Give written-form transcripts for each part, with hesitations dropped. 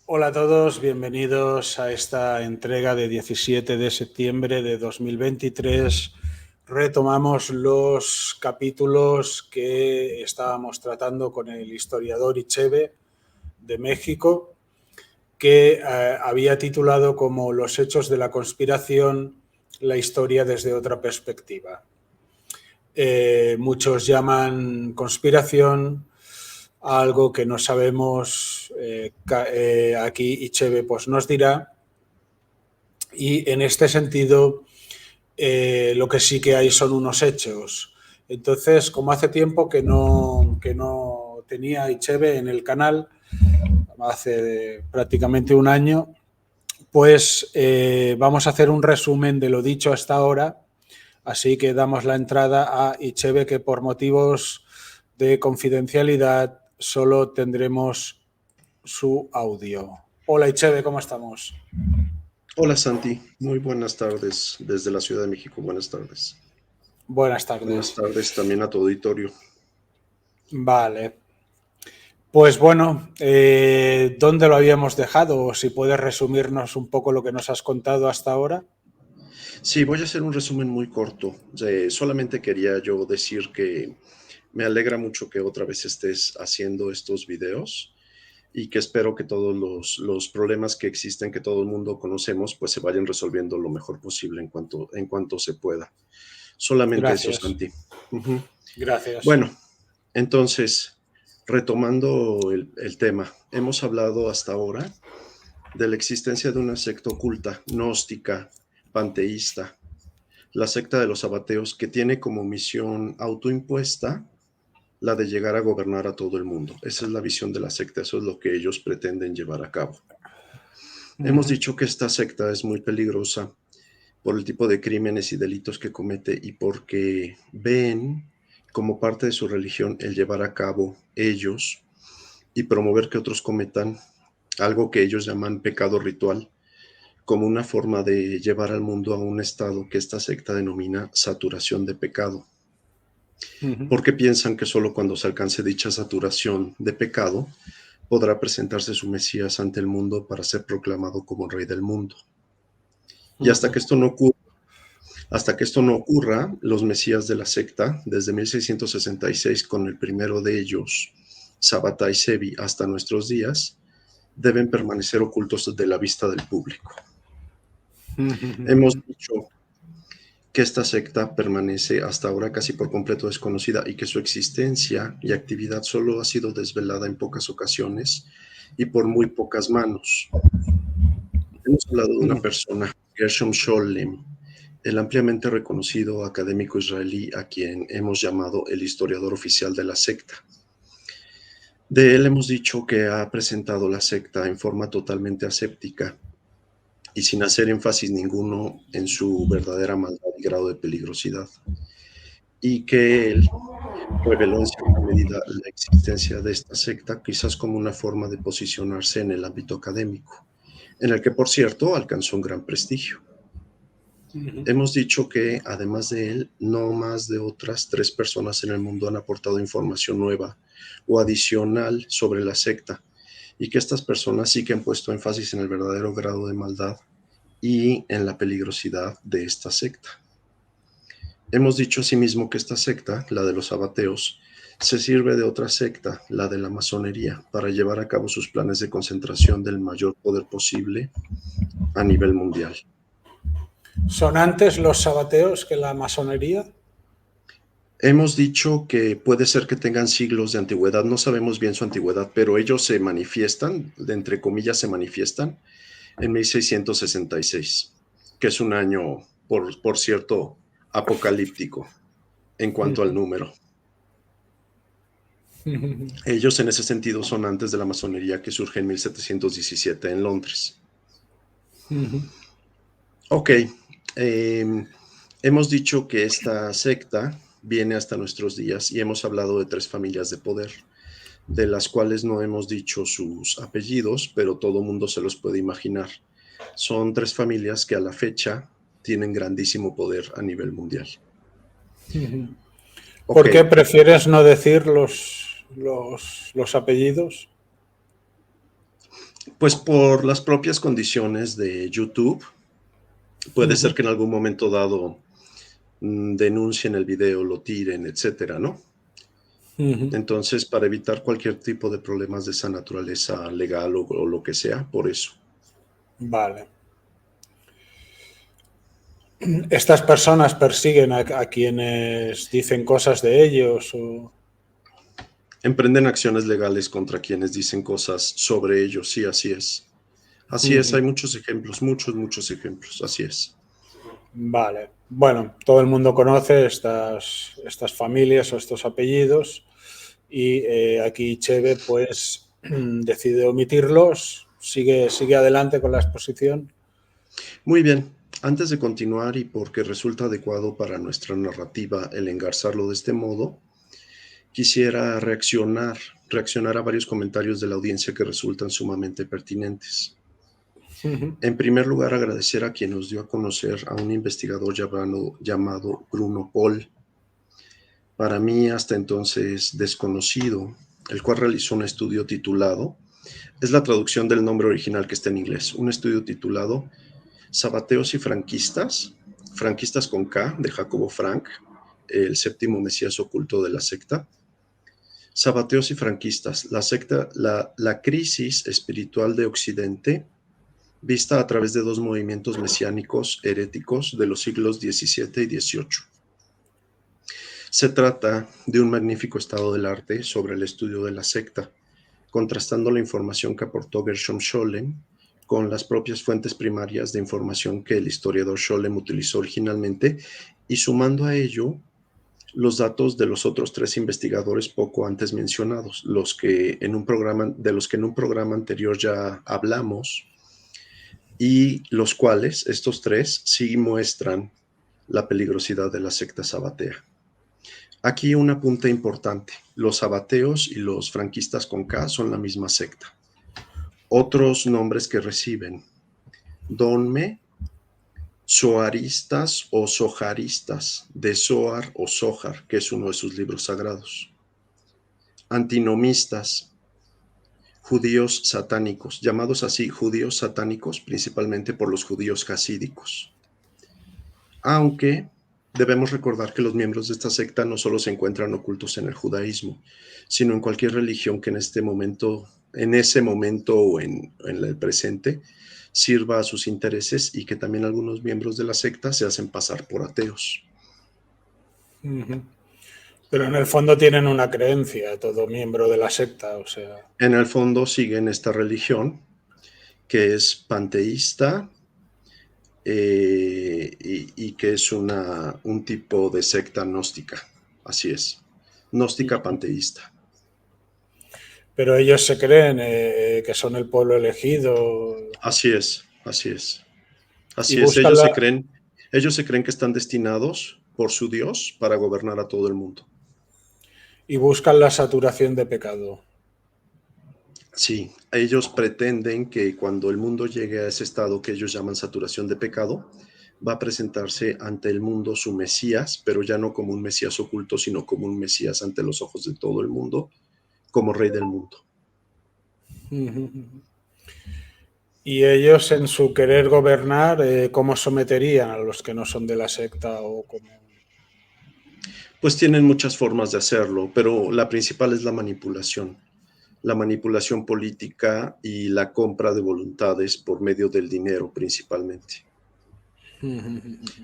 Hola a todos, bienvenidos a esta entrega de 17 de septiembre de 2023. Retomamos los capítulos que estábamos tratando con el historiador Ichebe de México, que había titulado como Los hechos de la conspiración, la historia desde otra perspectiva. Muchos llaman conspiración a algo que no sabemos, aquí Ichebe pues nos dirá, y en este sentido lo que sí que hay son unos hechos. Entonces, como hace tiempo que no tenía Ichebe en el canal, hace prácticamente un año, pues vamos a hacer un resumen de lo dicho hasta ahora, así que damos la entrada a Ichebe, que por motivos de confidencialidad solo tendremos su audio. Hola Ichebe, ¿cómo estamos? Hola Santi, muy buenas tardes desde la Ciudad de México, buenas tardes. Buenas Buenas tardes. tardes también a tu auditorio. Vale. Pues bueno, ¿dónde lo habíamos dejado? O si puedes resumirnos un poco lo que nos has contado hasta ahora. Sí, voy a hacer un resumen muy corto. Solamente quería yo decir que me alegra mucho que otra vez estés haciendo estos videos y que espero que todos los problemas que existen, que todo el mundo conocemos, pues se vayan resolviendo lo mejor posible en cuanto se pueda. Solamente eso, Gracias. Santi. Ujú. Gracias. Bueno, entonces, retomando el tema, hemos hablado hasta ahora de la existencia de una secta oculta, gnóstica, panteísta, la secta de los sabateos, que tiene como misión autoimpuesta la de llegar a gobernar a todo el mundo. Esa es la visión de la secta, eso es lo que ellos pretenden llevar a cabo. Hemos dicho que esta secta es muy peligrosa por el tipo de crímenes y delitos que comete y porque ven como parte de su religión el llevar a cabo ellos y promover que otros cometan algo que ellos llaman pecado ritual, como una forma de llevar al mundo a un estado que esta secta denomina saturación de pecado, porque piensan que solo cuando se alcance dicha saturación de pecado podrá presentarse su Mesías ante el mundo para ser proclamado como rey del mundo. Y hasta que esto no ocurra, los mesías de la secta, desde 1666 con el primero de ellos, Sabbatai Sevi, hasta nuestros días, deben permanecer ocultos de la vista del público. Hemos dicho que esta secta permanece hasta ahora casi por completo desconocida y que su existencia y actividad solo ha sido desvelada en pocas ocasiones y por muy pocas manos. Hemos hablado de una persona, Gershom Scholem, el ampliamente reconocido académico israelí a quien hemos llamado el historiador oficial de la secta. De él hemos dicho que ha presentado la secta en forma totalmente aséptica y sin hacer énfasis ninguno en su verdadera maldad y grado de peligrosidad, y que él reveló en cierta medida la existencia de esta secta, quizás como una forma de posicionarse en el ámbito académico, en el que, por cierto, alcanzó un gran prestigio. Hemos dicho que, además de él, no más de otras 3 personas en el mundo han aportado información nueva o adicional sobre la secta, y que estas personas sí que han puesto énfasis en el verdadero grado de maldad y en la peligrosidad de esta secta. Hemos dicho asimismo que esta secta, la de los sabateos, se sirve de otra secta, la de la masonería, para llevar a cabo sus planes de concentración del mayor poder posible a nivel mundial. ¿Son antes los sabateos que la masonería? Hemos dicho que puede ser que tengan siglos de antigüedad, no sabemos bien su antigüedad, pero ellos se manifiestan, de entre comillas se manifiestan, en 1666, que es un año, por cierto, apocalíptico en cuanto al número. Ellos en ese sentido son antes de la masonería, que surge en 1717 en Londres. Ok, hemos dicho que esta secta viene hasta nuestros días y hemos hablado de 3 familias de poder, de las cuales no hemos dicho sus apellidos, pero todo mundo se los puede imaginar. Son 3 familias que a la fecha tienen grandísimo poder a nivel mundial. Ok, ¿Por qué prefieres no decir los apellidos? Pues por las propias condiciones de YouTube, puede ser que en algún momento dado denuncien el video, lo tiren, etcétera, ¿no? Entonces, para evitar cualquier tipo de problemas de esa naturaleza legal o lo que sea, por eso. Vale. ¿Estas personas persiguen a quienes dicen cosas de ellos? O... Emprenden acciones legales contra quienes dicen cosas sobre ellos, sí, así es. Así es, hay muchos ejemplos, muchos ejemplos, así es. Vale. Bueno, todo el mundo conoce estas familias o estos apellidos y aquí Cheve pues decide omitirlos, sigue adelante con la exposición. Muy bien, antes de continuar y porque resulta adecuado para nuestra narrativa el engarzarlo de este modo, quisiera reaccionar a varios comentarios de la audiencia que resultan sumamente pertinentes. En primer lugar, agradecer a quien nos dio a conocer a un investigador llamado Bruno Paul, para mí hasta entonces desconocido, el cual realizó un estudio titulado, es la traducción del nombre original que está en inglés, un estudio titulado Sabateos y franquistas, franquistas con K, de Jacobo Frank, el séptimo mesías oculto de la secta. Sabateos y franquistas, la crisis espiritual de Occidente, vista a través de dos movimientos mesiánicos heréticos de los siglos XVII y XVIII. Se trata de un magnífico estado del arte sobre el estudio de la secta, contrastando la información que aportó Gershom Scholem con las propias fuentes primarias de información que el historiador Scholem utilizó originalmente y sumando a ello los datos de los otros tres investigadores poco antes mencionados, de los que en un programa anterior ya hablamos, y los cuales, estos tres, sí muestran la peligrosidad de la secta sabatea. Aquí un apunte importante, los sabateos y los franquistas con K son la misma secta. Otros nombres que reciben, Donme, Zoharistas o Zoharistas, de Zohar o Zohar, que es uno de sus libros sagrados. Antinomistas, judíos satánicos, llamados así judíos satánicos principalmente por los judíos jasídicos. Aunque debemos recordar que los miembros de esta secta no solo se encuentran ocultos en el judaísmo, sino en cualquier religión que en ese momento o en el presente, sirva a sus intereses y que también algunos miembros de la secta se hacen pasar por ateos. Pero en el fondo tienen una creencia, todo miembro de la secta, o sea... En el fondo siguen esta religión que es panteísta y que es un tipo de secta gnóstica, así es, gnóstica panteísta. Pero ellos se creen que son el pueblo elegido. Así es, así es. Así Y es, buscan ellos se creen que están destinados por su Dios para gobernar a todo el mundo. Y buscan la saturación de pecado. Sí, ellos pretenden que cuando el mundo llegue a ese estado que ellos llaman saturación de pecado, va a presentarse ante el mundo su Mesías, pero ya no como un Mesías oculto, sino como un Mesías ante los ojos de todo el mundo, como rey del mundo. Y ellos en su querer gobernar, ¿cómo someterían a los que no son de la secta o cómo? Pues tienen muchas formas de hacerlo, pero la principal es la manipulación política y la compra de voluntades por medio del dinero principalmente.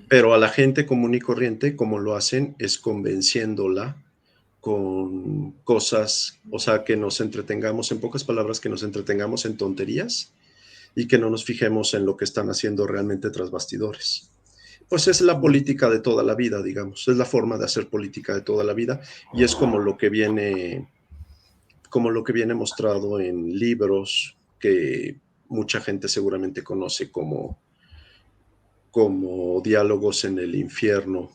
Pero a la gente común y corriente, como lo hacen, es convenciéndola con cosas, o sea, que nos entretengamos, en pocas palabras, que nos entretengamos en tonterías y que no nos fijemos en lo que están haciendo realmente tras bastidores. Pues es la política de toda la vida, digamos, es la forma de hacer política de toda la vida y es como lo que viene mostrado en libros que mucha gente seguramente conoce como Diálogos en el Infierno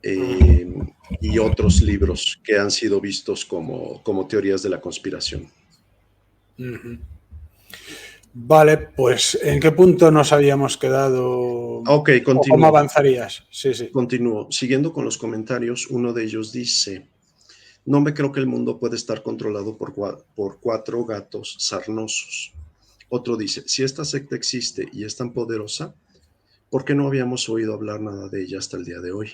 y otros libros que han sido vistos como teorías de la conspiración. Vale, pues ¿en qué punto nos habíamos quedado? Ok, continúo. ¿Cómo avanzarías? Sí. Continúo. Siguiendo con los comentarios, uno de ellos dice: no me creo que el mundo puede estar controlado por 4 gatos sarnosos. Otro dice, si esta secta existe y es tan poderosa, ¿por qué no habíamos oído hablar nada de ella hasta el día de hoy?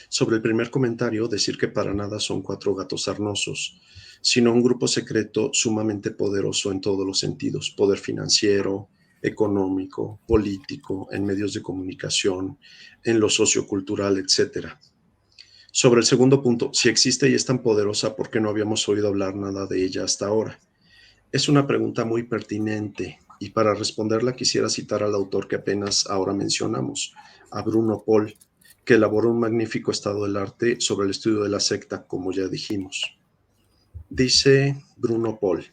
Sobre el primer comentario, decir que para nada son 4 gatos sarnosos, sino un grupo secreto sumamente poderoso en todos los sentidos: poder financiero, económico, político, en medios de comunicación, en lo sociocultural, etcétera. Sobre el segundo punto, si existe y es tan poderosa, ¿por qué no habíamos oído hablar nada de ella hasta ahora? Es una pregunta muy pertinente, y para responderla quisiera citar al autor que apenas ahora mencionamos, a Bruno Paul, que elaboró un magnífico estado del arte sobre el estudio de la secta, como ya dijimos. Dice Bruno Paul,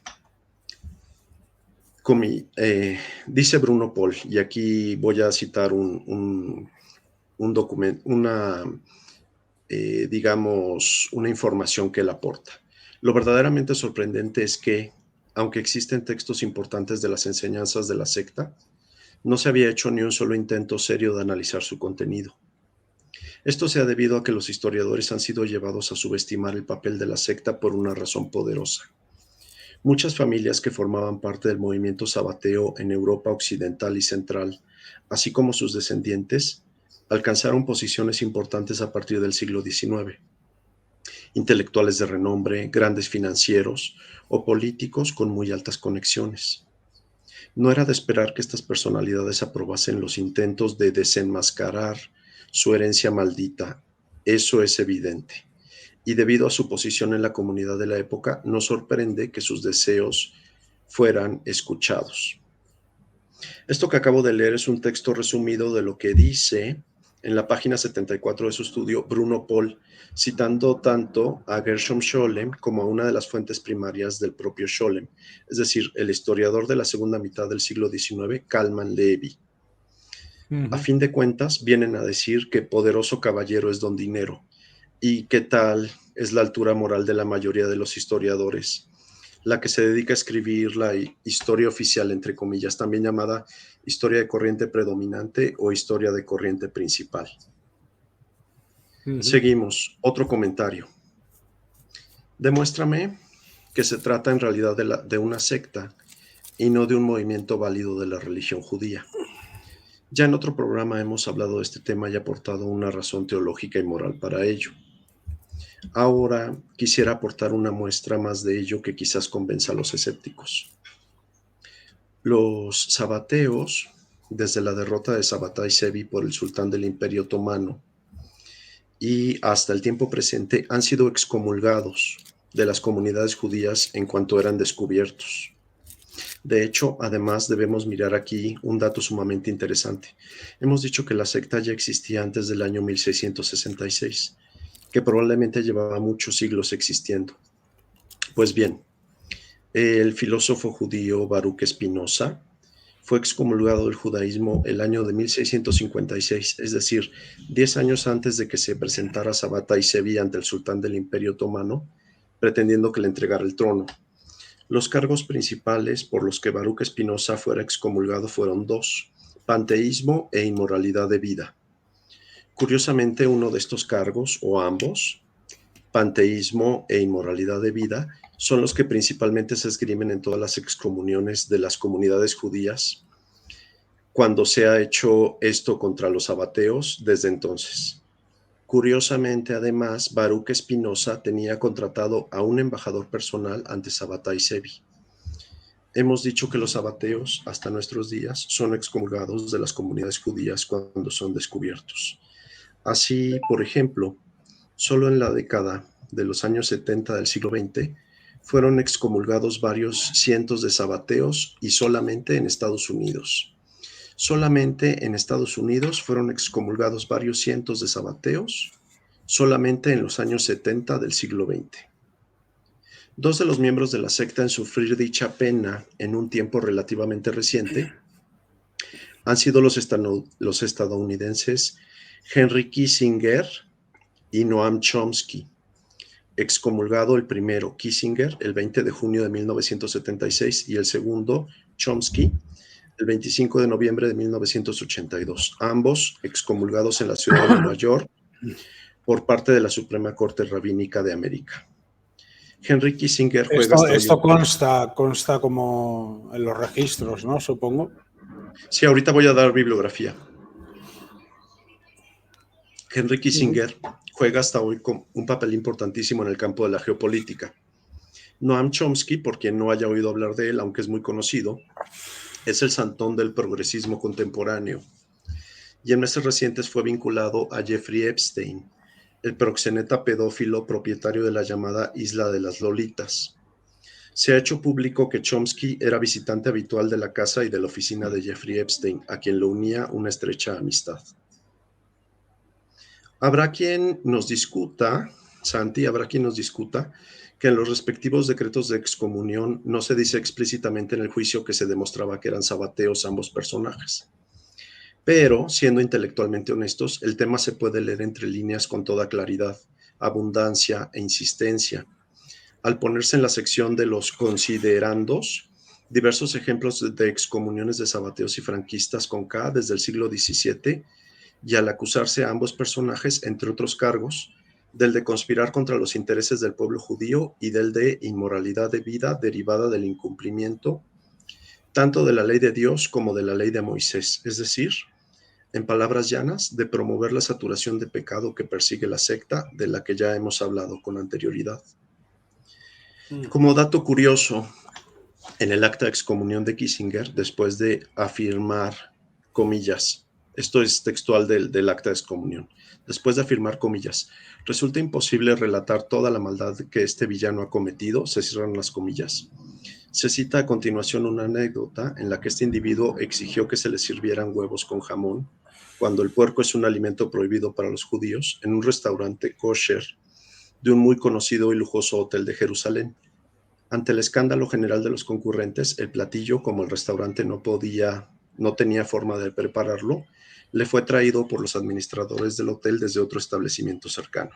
dice Bruno Paul, y aquí voy a citar un documento, digamos, una información que él aporta. Lo verdaderamente sorprendente es que, aunque existen textos importantes de las enseñanzas de la secta, no se había hecho ni un solo intento serio de analizar su contenido. Esto se ha debido a que los historiadores han sido llevados a subestimar el papel de la secta por una razón poderosa. Muchas familias que formaban parte del movimiento sabateo en Europa occidental y central, así como sus descendientes, alcanzaron posiciones importantes a partir del siglo XIX. Intelectuales de renombre, grandes financieros o políticos con muy altas conexiones. No era de esperar que estas personalidades aprobasen los intentos de desenmascarar su herencia maldita. Eso es evidente. Y debido a su posición en la comunidad de la época, no sorprende que sus deseos fueran escuchados. Esto que acabo de leer es un texto resumido de lo que dice en la página 74 de su estudio Bruno Paul, citando tanto a Gershom Scholem como a una de las fuentes primarias del propio Scholem, es decir, el historiador de la segunda mitad del siglo XIX, Kalman Levy. A fin de cuentas, vienen a decir que poderoso caballero es don dinero, y qué tal es la altura moral de la mayoría de los historiadores, la que se dedica a escribir la historia oficial, entre comillas, también llamada historia de corriente predominante o historia de corriente principal. Seguimos. Otro comentario. Demuéstrame que se trata en realidad de una secta y no de un movimiento válido de la religión judía. Ya en otro programa hemos hablado de este tema y aportado una razón teológica y moral para ello. Ahora quisiera aportar una muestra más de ello que quizás convenza a los escépticos. Los sabateos, desde la derrota de Sabbatai Zevi por el sultán del Imperio Otomano y hasta el tiempo presente, han sido excomulgados de las comunidades judías en cuanto eran descubiertos. De hecho, además debemos mirar aquí un dato sumamente interesante. Hemos dicho que la secta ya existía antes del año 1666, que probablemente llevaba muchos siglos existiendo. Pues bien, el filósofo judío Baruch Spinoza fue excomulgado del judaísmo el año de 1656, es decir, 10 años antes de que se presentara Sabbatai Zevi ante el sultán del Imperio Otomano, pretendiendo que le entregara el trono. Los cargos principales por los que Baruch Spinoza fuera excomulgado fueron 2: panteísmo e inmoralidad de vida. Curiosamente, uno de estos cargos, o ambos, panteísmo e inmoralidad de vida, son los que principalmente se esgrimen en todas las excomuniones de las comunidades judías cuando se ha hecho esto contra los sabateos desde entonces. Curiosamente, además, Baruch Spinoza tenía contratado a un embajador personal ante Sabbatai Zevi. Hemos dicho que los sabateos, hasta nuestros días, son excomulgados de las comunidades judías cuando son descubiertos. Así, por ejemplo, solo en la década de los años 70 del siglo XX fueron excomulgados varios cientos de sabateos, y solamente en Estados Unidos. Solamente en Estados Unidos fueron excomulgados varios cientos de sabateos, solamente en los años 70 del siglo XX. 2 de los miembros de la secta en sufrir dicha pena en un tiempo relativamente reciente han sido los estadounidenses Henry Kissinger y Noam Chomsky. Excomulgado el primero, Kissinger, el 20 de junio de 1976, y el segundo, Chomsky, el 25 de noviembre de 1982. Ambos excomulgados en la ciudad de Nueva York por parte de la Suprema Corte Rabínica de América. Henry Kissinger juega hasta Esto hoy. consta como en los registros, ¿no? Supongo. Sí, ahorita voy a dar bibliografía. Henry Kissinger juega hasta hoy con un papel importantísimo en el campo de la geopolítica. Noam Chomsky, por quien no haya oído hablar de él, aunque es muy conocido, es el santón del progresismo contemporáneo. Y en meses recientes fue vinculado a Jeffrey Epstein, el proxeneta pedófilo propietario de la llamada Isla de las Lolitas. Se ha hecho público que Chomsky era visitante habitual de la casa y de la oficina de Jeffrey Epstein, a quien lo unía una estrecha amistad. Habrá quien nos discuta, Santi, que en los respectivos decretos de excomunión no se dice explícitamente en el juicio que se demostraba que eran sabateos ambos personajes. Pero, siendo intelectualmente honestos, el tema se puede leer entre líneas con toda claridad, abundancia e insistencia. Al ponerse en la sección de los considerandos, diversos ejemplos de excomuniones de sabateos y franquistas con K desde el siglo XVII, y al acusarse a ambos personajes, entre otros cargos, del de conspirar contra los intereses del pueblo judío y del de inmoralidad de vida derivada del incumplimiento tanto de la ley de Dios como de la ley de Moisés, es decir, en palabras llanas, de promover la saturación de pecado que persigue la secta de la que ya hemos hablado con anterioridad. Como dato curioso, en el acta de excomunión de Kissinger, después de afirmar, comillas, esto es textual del acta de excomunión, después de afirmar, comillas, resulta imposible relatar toda la maldad que este villano ha cometido, se cierran las comillas. Se cita a continuación una anécdota en la que este individuo exigió que se le sirvieran huevos con jamón, cuando el puerco es un alimento prohibido para los judíos, en un restaurante kosher de un muy conocido y lujoso hotel de Jerusalén. Ante el escándalo general de los concurrentes, el platillo, como el restaurante no tenía forma de prepararlo, le fue traído por los administradores del hotel desde otro establecimiento cercano.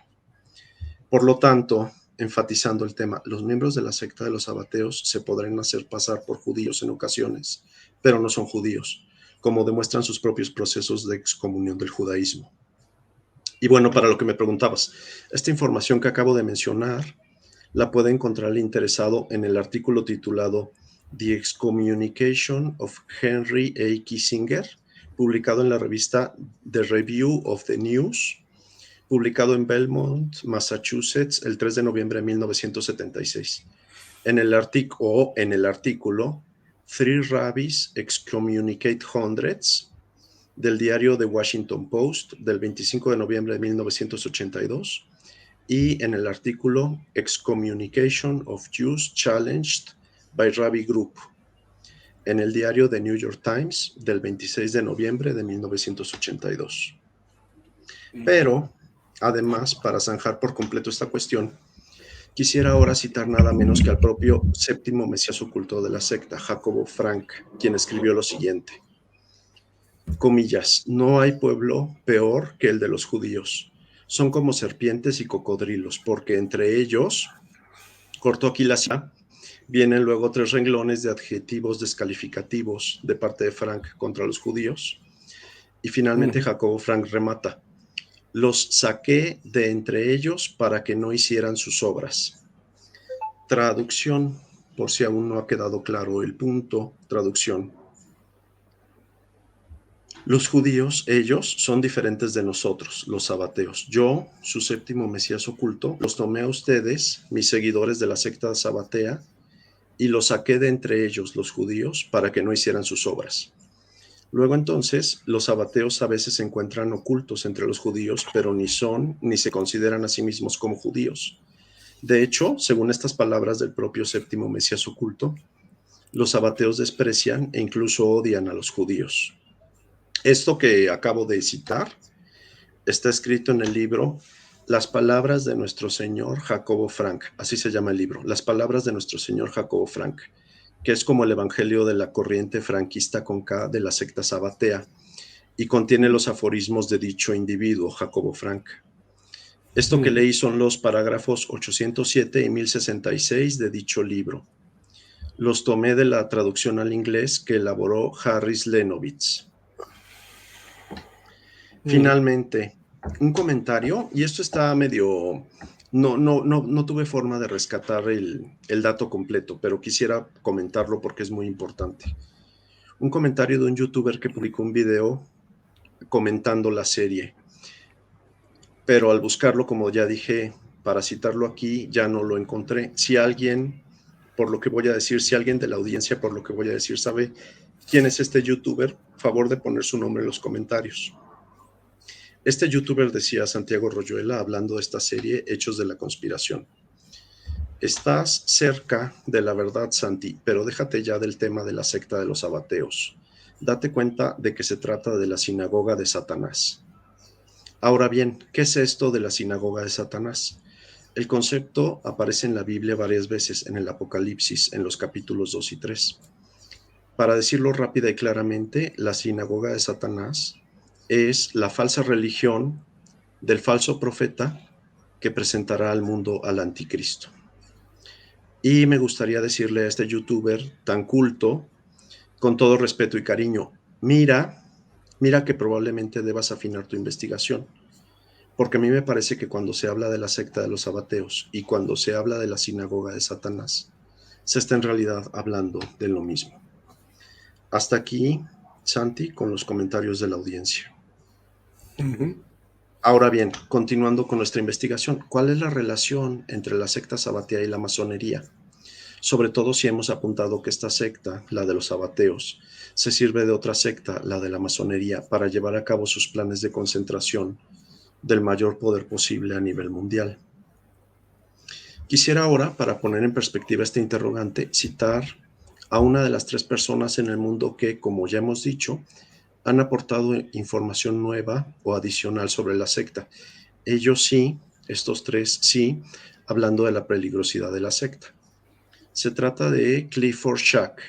Por lo tanto, enfatizando el tema, los miembros de la secta de los sabateos se podrán hacer pasar por judíos en ocasiones, pero no son judíos, como demuestran sus propios procesos de excomunión del judaísmo. Y bueno, para lo que me preguntabas, esta información que acabo de mencionar la puede encontrar el interesado en el artículo titulado The Excommunication of Henry A. Kissinger, publicado en la revista The Review of the News, publicado en Belmont, Massachusetts, el 3 de noviembre de 1976. En el artículo Three Rabbis Excommunicate Hundreds, del diario The Washington Post, del 25 de noviembre de 1982, y en el artículo Excommunication of Jews Challenged by Rabbi Group, en el diario The New York Times, del 26 de noviembre de 1982. Pero, además, para zanjar por completo esta cuestión, quisiera ahora citar nada menos que al propio séptimo mesías oculto de la secta, Jacobo Frank, quien escribió lo siguiente. Comillas, no hay pueblo peor que el de los judíos. Son como serpientes y cocodrilos, porque entre ellos, cortó aquí la cita, vienen luego 3 renglones de adjetivos descalificativos de parte de Frank contra los judíos. Y finalmente Jacobo Frank remata, los saqué de entre ellos para que no hicieran sus obras. Traducción, por si aún no ha quedado claro el punto, traducción. Los judíos, ellos, son diferentes de nosotros, los sabateos. Yo, su séptimo mesías oculto, los tomé a ustedes, mis seguidores de la secta sabatea, y los saqué de entre ellos, los judíos, para que no hicieran sus obras. Luego entonces, los sabateos a veces se encuentran ocultos entre los judíos, pero ni son ni se consideran a sí mismos como judíos. De hecho, según estas palabras del propio séptimo mesías oculto, los sabateos desprecian e incluso odian a los judíos. Esto que acabo de citar está escrito en el libro Las palabras de nuestro Señor Jacobo Frank, así se llama el libro, Las palabras de nuestro Señor Jacobo Frank, que es como el evangelio de la corriente franquista con K de la secta sabatea, y contiene los aforismos de dicho individuo, Jacobo Frank. Esto que leí son los parágrafos 807 y 1066 de dicho libro. Los tomé de la traducción al inglés que elaboró Harris Lenovitz. Finalmente, un comentario, y esto está medio, No tuve forma de rescatar el dato completo, pero quisiera comentarlo porque es muy importante. Un comentario de un youtuber que publicó un video comentando la serie, pero al buscarlo, como ya dije, para citarlo aquí, ya no lo encontré. Si alguien, por lo que voy a decir, si alguien de la audiencia, por lo que voy a decir, sabe quién es este youtuber, favor de poner su nombre en los comentarios. Este youtuber decía, Santiago Royuela, hablando de esta serie, Hechos de la Conspiración. Estás cerca de la verdad, Santi, pero déjate ya del tema de la secta de los sabateos. Date cuenta de que se trata de la sinagoga de Satanás. Ahora bien, ¿qué es esto de la sinagoga de Satanás? El concepto aparece en la Biblia varias veces, en el Apocalipsis, en los capítulos 2 y 3. Para decirlo rápida y claramente, la sinagoga de Satanás es la falsa religión del falso profeta que presentará al mundo al anticristo. Y me gustaría decirle a este youtuber tan culto, con todo respeto y cariño, mira que probablemente debas afinar tu investigación, porque a mí me parece que cuando se habla de la secta de los sabateos y cuando se habla de la sinagoga de Satanás, se está en realidad hablando de lo mismo. Hasta aquí, Santi, con los comentarios de la audiencia. Ahora bien, continuando con nuestra investigación, ¿cuál es la relación entre la secta sabatea y la masonería? Sobre todo si hemos apuntado que esta secta, la de los sabateos, se sirve de otra secta, la de la masonería, para llevar a cabo sus planes de concentración del mayor poder posible a nivel mundial. Quisiera ahora, para poner en perspectiva este interrogante, citar a una de las 3 personas en el mundo que, como ya hemos dicho, han aportado información nueva o adicional sobre la secta. Ellos sí, estos 3 sí, hablando de la peligrosidad de la secta. Se trata de Clifford Shack,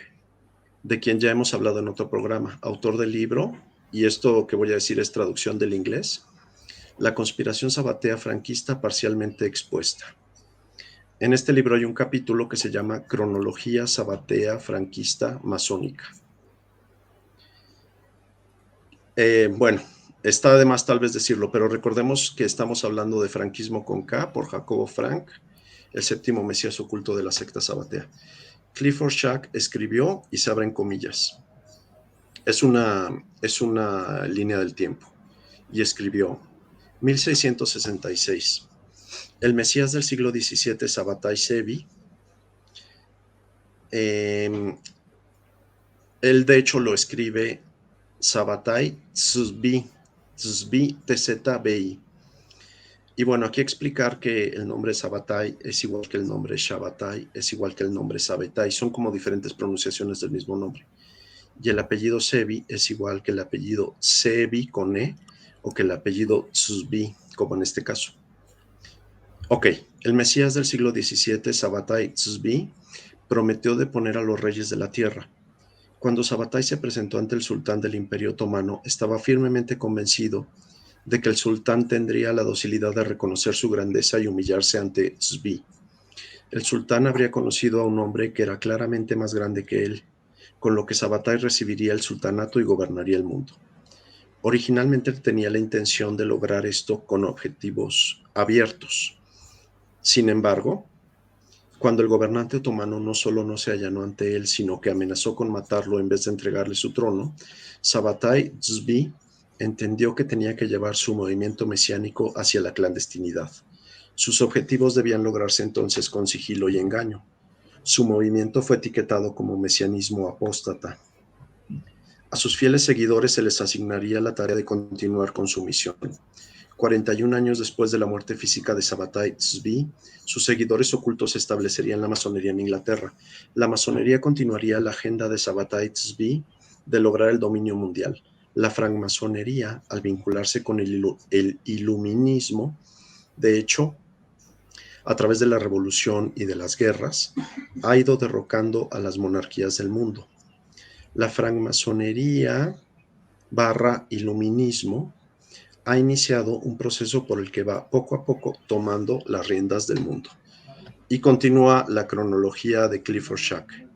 de quien ya hemos hablado en otro programa, autor del libro, y esto que voy a decir es traducción del inglés, La conspiración sabatea franquista parcialmente expuesta. En este libro hay un capítulo que se llama Cronología sabatea franquista masónica. Bueno, está de más tal vez decirlo, pero recordemos que estamos hablando de franquismo con K por Jacobo Frank, el séptimo mesías oculto de la secta sabatea. Clifford Shack escribió, y se abren comillas, es una línea del tiempo, y escribió 1666. El Mesías del siglo XVII, Sabbatai Zevi, él de hecho lo escribe Sabbatai Tzvi, TZBI. Y bueno, aquí explicar que el nombre Sabbatai es igual que el nombre Shabbatai, es igual que el nombre Sabetai, son como diferentes pronunciaciones del mismo nombre. Y el apellido Zevi es igual que el apellido Zevi con E o que el apellido Tzvi, como en este caso. Ok, el Mesías del siglo XVII, Sabbatai Tzvi, prometió deponer a los reyes de la tierra. Cuando Sabbatai se presentó ante el sultán del Imperio Otomano, estaba firmemente convencido de que el sultán tendría la docilidad de reconocer su grandeza y humillarse ante Tzvi. El sultán habría conocido a un hombre que era claramente más grande que él, con lo que Sabbatai recibiría el sultanato y gobernaría el mundo. Originalmente tenía la intención de lograr esto con objetivos abiertos. Sin embargo, cuando el gobernante otomano no solo no se allanó ante él, sino que amenazó con matarlo en vez de entregarle su trono, Sabbatai Tzvi entendió que tenía que llevar su movimiento mesiánico hacia la clandestinidad. Sus objetivos debían lograrse entonces con sigilo y engaño. Su movimiento fue etiquetado como mesianismo apóstata. A sus fieles seguidores se les asignaría la tarea de continuar con su misión. 41 años después de la muerte física de Sabbatai Tzvi, sus seguidores ocultos establecerían la masonería en Inglaterra. La masonería continuaría la agenda de Sabbatai Tzvi de lograr el dominio mundial. La francmasonería, al vincularse con el iluminismo, de hecho, a través de la revolución y de las guerras, ha ido derrocando a las monarquías del mundo. La francmasonería / iluminismo ha iniciado un proceso por el que va poco a poco tomando las riendas del mundo. Y continúa la cronología de Clifford Shack.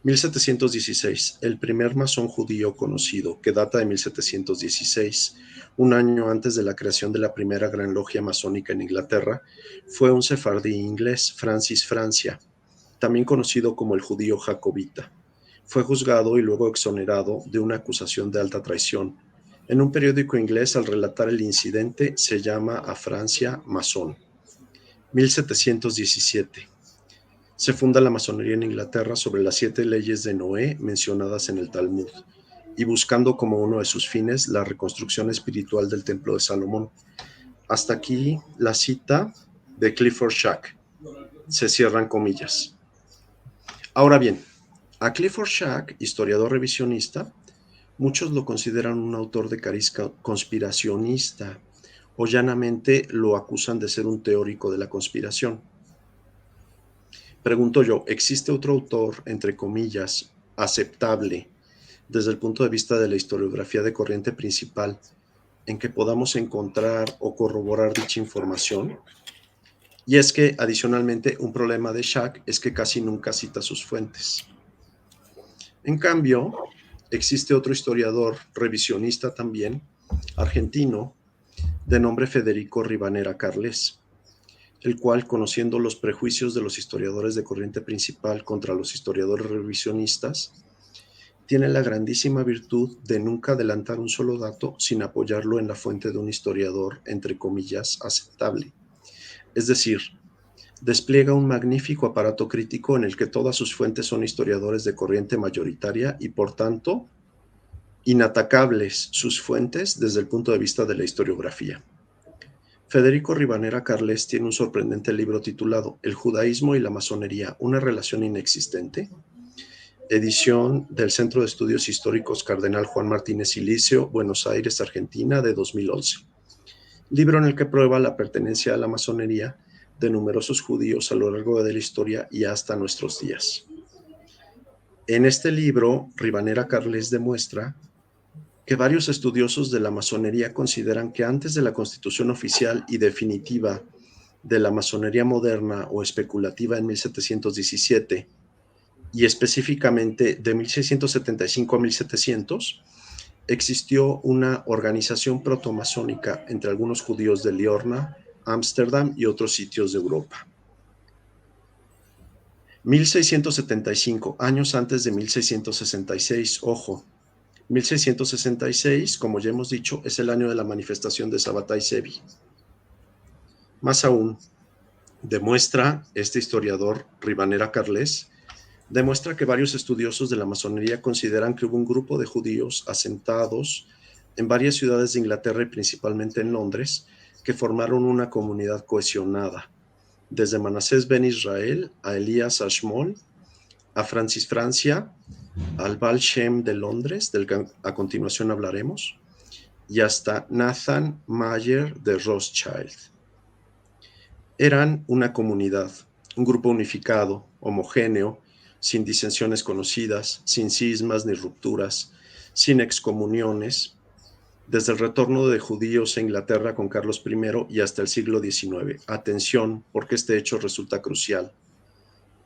1716. El primer masón judío conocido, que data de 1716, un año antes de la creación de la primera gran logia masónica en Inglaterra, fue un sefardí inglés, Francis Francia, también conocido como el judío jacobita. Fue juzgado y luego exonerado de una acusación de alta traición. En un periódico inglés, al relatar el incidente, se llama a Francia masón. 1717. Se funda la masonería en Inglaterra sobre las 7 leyes de Noé mencionadas en el Talmud, y buscando como uno de sus fines la reconstrucción espiritual del Templo de Salomón. Hasta aquí la cita de Clifford Shack. Se cierran comillas. Ahora bien, a Clifford Shack, historiador revisionista, muchos lo consideran un autor de cariz conspiracionista, o llanamente lo acusan de ser un teórico de la conspiración. Pregunto yo, ¿existe otro autor, entre comillas, aceptable desde el punto de vista de la historiografía de corriente principal en que podamos encontrar o corroborar dicha información? Y es que, adicionalmente, un problema de Shack es que casi nunca cita sus fuentes. En cambio, existe otro historiador revisionista también, argentino, de nombre Federico Rivanera Carles, el cual, conociendo los prejuicios de los historiadores de corriente principal contra los historiadores revisionistas, tiene la grandísima virtud de nunca adelantar un solo dato sin apoyarlo en la fuente de un historiador, entre comillas, aceptable. Es decir, despliega un magnífico aparato crítico en el que todas sus fuentes son historiadores de corriente mayoritaria y, por tanto, inatacables sus fuentes desde el punto de vista de la historiografía. Federico Rivanera Carles tiene un sorprendente libro titulado El judaísmo y la masonería, una relación inexistente, edición del Centro de Estudios Históricos Cardenal Juan Martínez Silicio, Buenos Aires, Argentina, de 2011. Libro en el que prueba la pertenencia a la masonería de numerosos judíos a lo largo de la historia y hasta nuestros días. En este libro, Rivanera Carles demuestra que varios estudiosos de la masonería consideran que antes de la constitución oficial y definitiva de la masonería moderna o especulativa en 1717, y específicamente de 1675 a 1700, existió una organización protomasónica entre algunos judíos de Liorna, Ámsterdam y otros sitios de Europa. 1675, años antes de 1666, ojo. 1666, como ya hemos dicho, es el año de la manifestación de Sabbatai Zevi. Más aún, demuestra este historiador Rivanera Carles, demuestra que varios estudiosos de la masonería consideran que hubo un grupo de judíos asentados en varias ciudades de Inglaterra y principalmente en Londres, que formaron una comunidad cohesionada, desde Manasés ben Israel a Elías Ashmol, a Francis Francia, al Baal Shem de Londres, del que a continuación hablaremos, y hasta Nathan Mayer de Rothschild. Eran una comunidad, un grupo unificado, homogéneo, sin disensiones conocidas, sin cismas ni rupturas, sin excomuniones, desde el retorno de judíos a Inglaterra con Carlos I y hasta el siglo XIX. Atención, porque este hecho resulta crucial.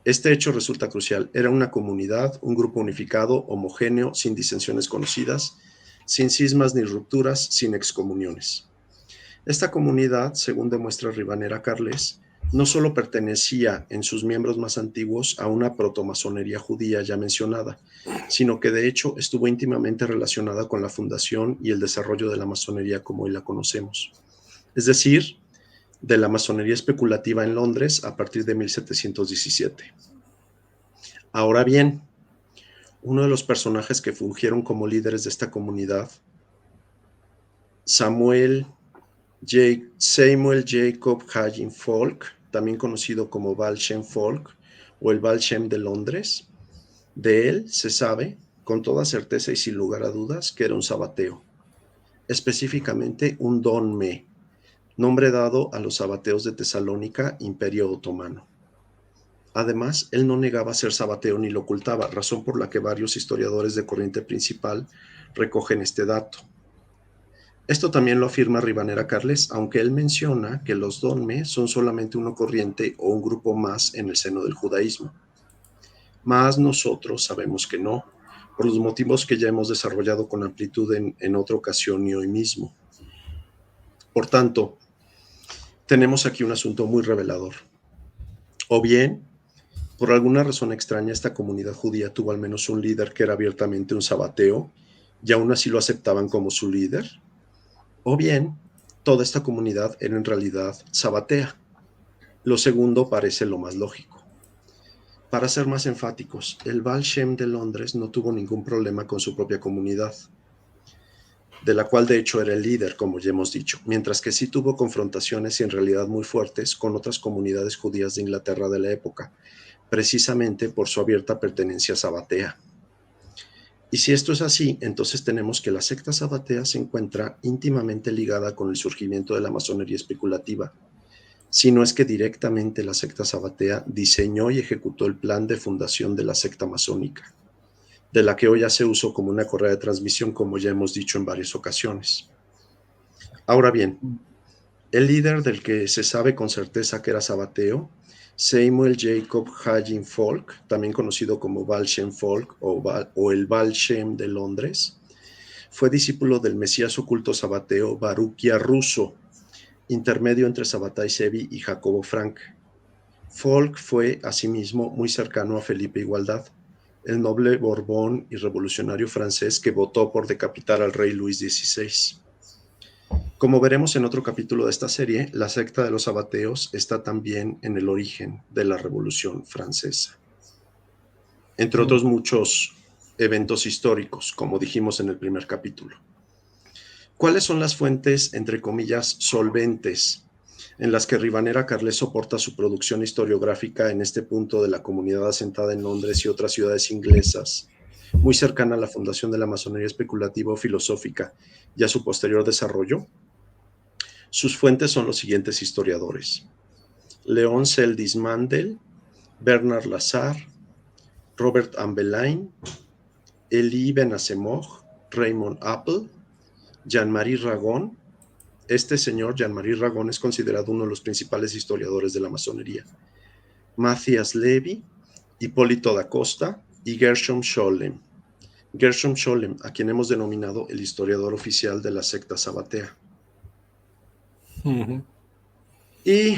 Era una comunidad, un grupo unificado, homogéneo, sin disensiones conocidas, sin cismas ni rupturas, sin excomuniones. Esta comunidad, según demuestra Rivanera Carles, no solo pertenecía en sus miembros más antiguos a una protomasonería judía ya mencionada, sino que de hecho estuvo íntimamente relacionada con la fundación y el desarrollo de la masonería como hoy la conocemos. Es decir, de la masonería especulativa en Londres a partir de 1717. Ahora bien, uno de los personajes que fungieron como líderes de esta comunidad, Samuel Jacob Hagen Folk, también conocido como Baal Shem Folk o el Baal Shem de Londres, de él se sabe con toda certeza y sin lugar a dudas que era un sabateo, específicamente un Don Me, nombre dado a los sabateos de Tesalónica, Imperio Otomano. Además, él no negaba ser sabateo ni lo ocultaba, razón por la que varios historiadores de corriente principal recogen este dato. Esto también lo afirma Rivanera Carles, aunque él menciona que los Donme son solamente una corriente o un grupo más en el seno del judaísmo. mas nosotros sabemos que no, por los motivos que ya hemos desarrollado con amplitud en otra ocasión y hoy mismo. Por tanto, tenemos aquí un asunto muy revelador. O bien, por alguna razón extraña, esta comunidad judía tuvo al menos un líder que era abiertamente un sabateo, y aún así lo aceptaban como su líder. O bien, toda esta comunidad era en realidad sabatea. Lo segundo parece lo más lógico. Para ser más enfáticos, el Baal Shem de Londres no tuvo ningún problema con su propia comunidad, de la cual de hecho era el líder, como ya hemos dicho, mientras que sí tuvo confrontaciones y en realidad muy fuertes con otras comunidades judías de Inglaterra de la época, precisamente por su abierta pertenencia sabatea. Y si esto es así, entonces tenemos que la secta sabatea se encuentra íntimamente ligada con el surgimiento de la masonería especulativa, si no es que directamente la secta sabatea diseñó y ejecutó el plan de fundación de la secta masónica, de la que hoy hace uso como una correa de transmisión, como ya hemos dicho en varias ocasiones. Ahora bien, el líder del que se sabe con certeza que era sabateo, Samuel Jacob Hagin Folk, también conocido como Baal Shem Folk o el Baal Shem de Londres, fue discípulo del mesías oculto sabateo Baruchia Russo, intermedio entre Sabbatai Zevi y Jacobo Frank. Folk fue, asimismo, muy cercano a Felipe Igualdad, el noble Borbón y revolucionario francés que votó por decapitar al rey Luis XVI. Como veremos en otro capítulo de esta serie, la secta de los sabateos está también en el origen de la Revolución Francesa, entre otros muchos eventos históricos, como dijimos en el primer capítulo. ¿Cuáles son las fuentes, entre comillas, solventes en las que Rivanera Carlet soporta su producción historiográfica en este punto de la comunidad asentada en Londres y otras ciudades inglesas, muy cercana a la fundación de la masonería especulativa o filosófica y a su posterior desarrollo? Sus fuentes son los siguientes historiadores: Leon Seldis Mandel, Bernard Lazare, Robert Ambelain, Elie Benasemoj, Raymond Apple, Jean-Marie Ragon. Este señor, Jean-Marie Ragon, es considerado uno de los principales historiadores de la masonería. Matthias Levy, Hipólito da Costa y Gershom Scholem. Gershom Scholem, a quien hemos denominado el historiador oficial de la secta sabatea. Y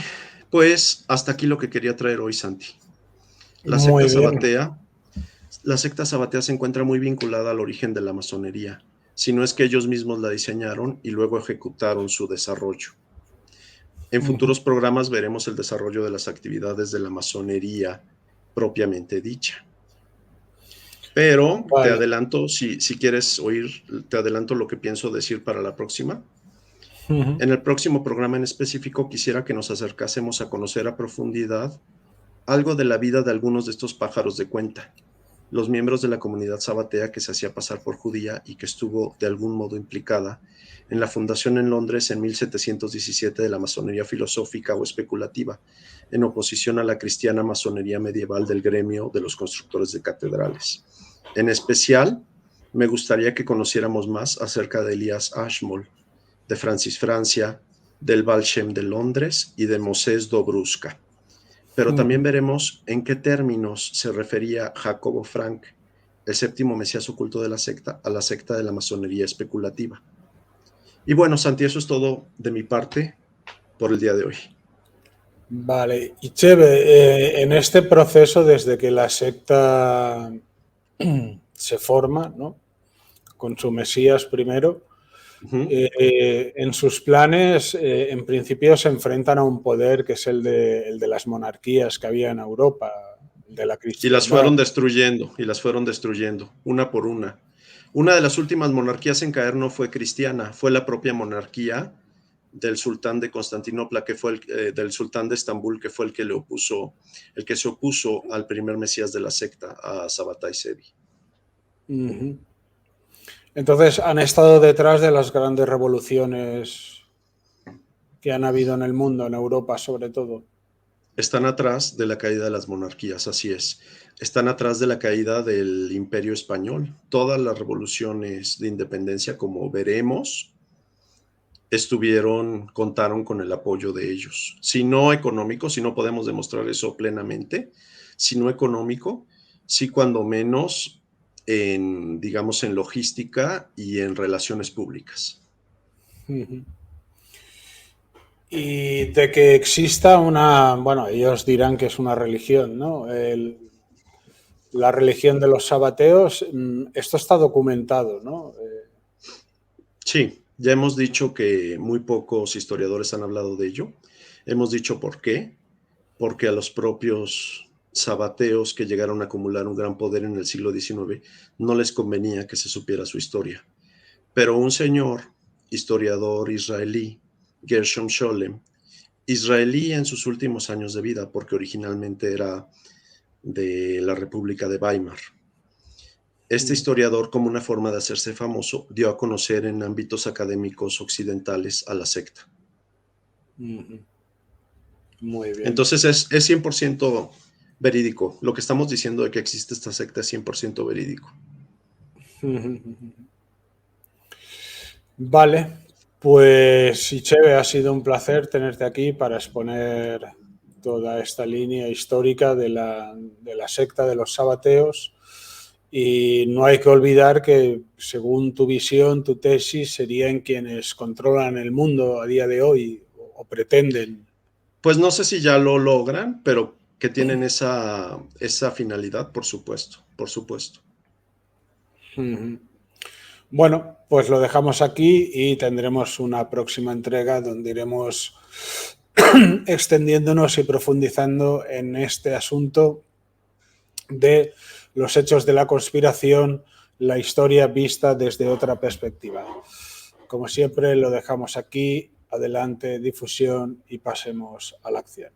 pues hasta aquí lo que quería traer hoy, Santi. La secta sabatea se encuentra muy vinculada al origen de la masonería, si no es que ellos mismos la diseñaron y luego ejecutaron su desarrollo. En futuros programas veremos el desarrollo de las actividades de la masonería propiamente dicha. Pero te adelanto, si quieres oír, te adelanto lo que pienso decir para la próxima. En el próximo programa en específico quisiera que nos acercásemos a conocer a profundidad algo de la vida de algunos de estos pájaros de cuenta, los miembros de la comunidad sabatea que se hacía pasar por judía y que estuvo de algún modo implicada en la fundación en Londres en 1717 de la masonería filosófica o especulativa, en oposición a la cristiana masonería medieval del gremio de los constructores de catedrales. En especial, me gustaría que conociéramos más acerca de Elias Ashmole, de Francis Francia, del Baal Shem de Londres y de Moses Dobruska. Pero también veremos en qué términos se refería Jacobo Frank, el séptimo mesías oculto de la secta, a la secta de la masonería especulativa. Y bueno, Santi, eso es todo de mi parte por el día de hoy. Vale, y Cheve, en este proceso, desde que la secta se forma, ¿no?, con su mesías primero, en sus planes, en principio se enfrentan a un poder que es el de las monarquías que había en Europa, de la cristiandad. Y las fueron destruyendo, una por una. Una de las últimas monarquías en caer no fue cristiana, fue la propia monarquía del sultán de Constantinopla, que fue del sultán de Estambul, que fue el que se opuso al primer mesías de la secta, a Sabbatai Zevi. Entonces han estado detrás de las grandes revoluciones que han habido en el mundo, en Europa sobre todo. Están atrás de la caída de las monarquías, así es. Están atrás de la caída del Imperio Español. Todas las revoluciones de independencia, como veremos, contaron con el apoyo de ellos. Si no económico, si no podemos demostrar eso plenamente, si no económico, sí, cuando menos en, digamos, en logística y en relaciones públicas. Y de que exista una, bueno, ellos dirán que es una religión, ¿no? La religión de los sabateos, esto está documentado, ¿no? Sí, ya hemos dicho que muy pocos historiadores han hablado de ello. Hemos dicho por qué. Porque a los propios sabateos que llegaron a acumular un gran poder en el siglo XIX no les convenía que se supiera su historia. Pero un señor, historiador israelí, Gershom Scholem, israelí en sus últimos años de vida, porque originalmente era de la República de Weimar. Este historiador, como una forma de hacerse famoso, dio a conocer en ámbitos académicos occidentales a la secta. Muy bien. Entonces es 100% verídico. Lo que estamos diciendo de que existe esta secta es 100% verídico. Vale, pues Ichebe, ha sido un placer tenerte aquí para exponer toda esta línea histórica de la secta de los sabateos. Y no hay que olvidar que, según tu visión, tu tesis, serían quienes controlan el mundo a día de hoy o pretenden. Pues no sé si ya lo logran, pero que tienen esa finalidad, por supuesto, por supuesto. Bueno, pues lo dejamos aquí y tendremos una próxima entrega donde iremos extendiéndonos y profundizando en este asunto de los hechos de la conspiración, la historia vista desde otra perspectiva. Como siempre, lo dejamos aquí. Adelante, difusión y pasemos a la acción.